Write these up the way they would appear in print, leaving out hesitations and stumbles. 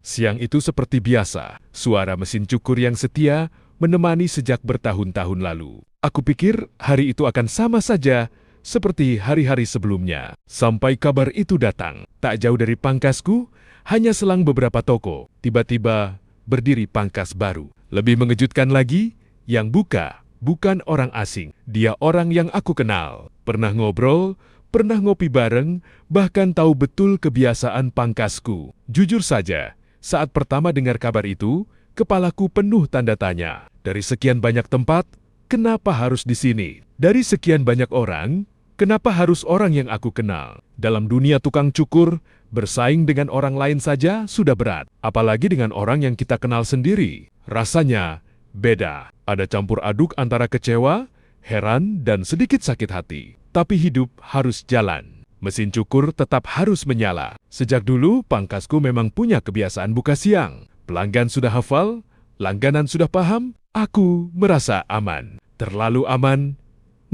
Siang itu seperti biasa, suara mesin cukur yang setia menemani sejak bertahun-tahun lalu. Aku pikir hari itu akan sama saja seperti hari-hari sebelumnya. Sampai kabar itu datang. Tak jauh dari pangkasku, hanya selang beberapa toko, tiba-tiba berdiri pangkas baru. Lebih mengejutkan lagi, yang buka bukan orang asing. Dia orang yang aku kenal. Pernah ngobrol, pernah ngopi bareng, bahkan tahu betul kebiasaan pangkasku. Jujur saja, saat pertama dengar kabar itu, kepalaku penuh tanda tanya. Dari sekian banyak tempat, kenapa harus di sini? Dari sekian banyak orang, kenapa harus orang yang aku kenal? Dalam dunia tukang cukur, bersaing dengan orang lain saja sudah berat. Apalagi dengan orang yang kita kenal sendiri. Rasanya beda. Ada campur aduk antara kecewa, heran, dan sedikit sakit hati. Tapi hidup harus jalan. Mesin cukur tetap harus menyala. Sejak dulu, pangkasku memang punya kebiasaan buka siang. Pelanggan sudah hafal, langganan sudah paham, aku merasa aman. Terlalu aman,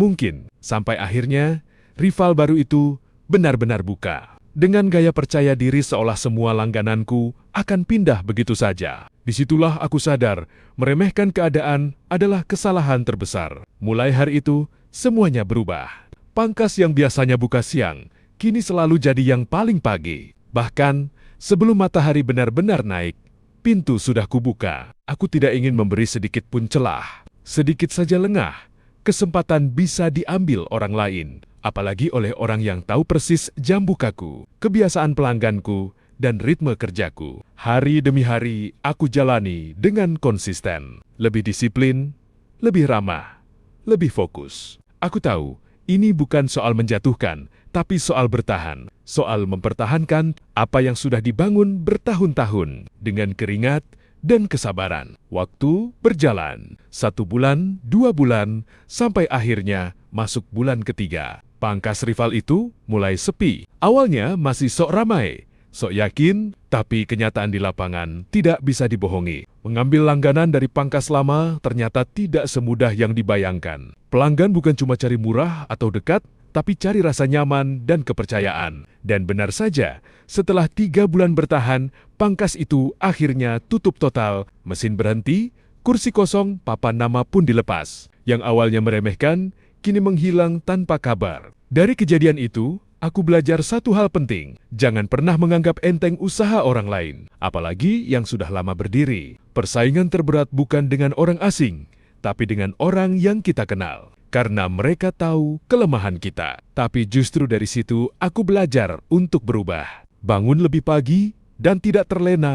mungkin, sampai akhirnya rival baru itu benar-benar buka. Dengan gaya percaya diri seolah semua langgananku akan pindah begitu saja. Disitulah aku sadar, meremehkan keadaan adalah kesalahan terbesar. Mulai hari itu, semuanya berubah. Pangkas yang biasanya buka siang, kini selalu jadi yang paling pagi. Bahkan, sebelum matahari benar-benar naik, pintu sudah kubuka. Aku tidak ingin memberi sedikit pun celah. Sedikit saja lengah, kesempatan bisa diambil orang lain. Apalagi oleh orang yang tahu persis jam bukaku, kebiasaan pelangganku, dan ritme kerjaku. Hari demi hari, aku jalani dengan konsisten. Lebih disiplin, lebih ramah, lebih fokus. Aku tahu, ini bukan soal menjatuhkan, tapi soal bertahan. Soal mempertahankan apa yang sudah dibangun bertahun-tahun dengan keringat dan kesabaran. Waktu berjalan, 1 bulan, 2 bulan, sampai akhirnya masuk bulan ketiga. Pangkas rival itu mulai sepi. Awalnya masih sok ramai, sok yakin, tapi kenyataan di lapangan tidak bisa dibohongi. Mengambil langganan dari pangkas lama ternyata tidak semudah yang dibayangkan. Pelanggan bukan cuma cari murah atau dekat, tapi cari rasa nyaman dan kepercayaan. Dan benar saja, setelah 3 bulan bertahan, pangkas itu akhirnya tutup total. Mesin berhenti, kursi kosong, papan nama pun dilepas. Yang awalnya meremehkan, kini menghilang tanpa kabar. Dari kejadian itu, aku belajar satu hal penting. Jangan pernah menganggap enteng usaha orang lain, apalagi yang sudah lama berdiri. Persaingan terberat bukan dengan orang asing, tapi dengan orang yang kita kenal. Karena mereka tahu kelemahan kita. Tapi justru dari situ aku belajar untuk berubah. Bangun lebih pagi dan tidak terlena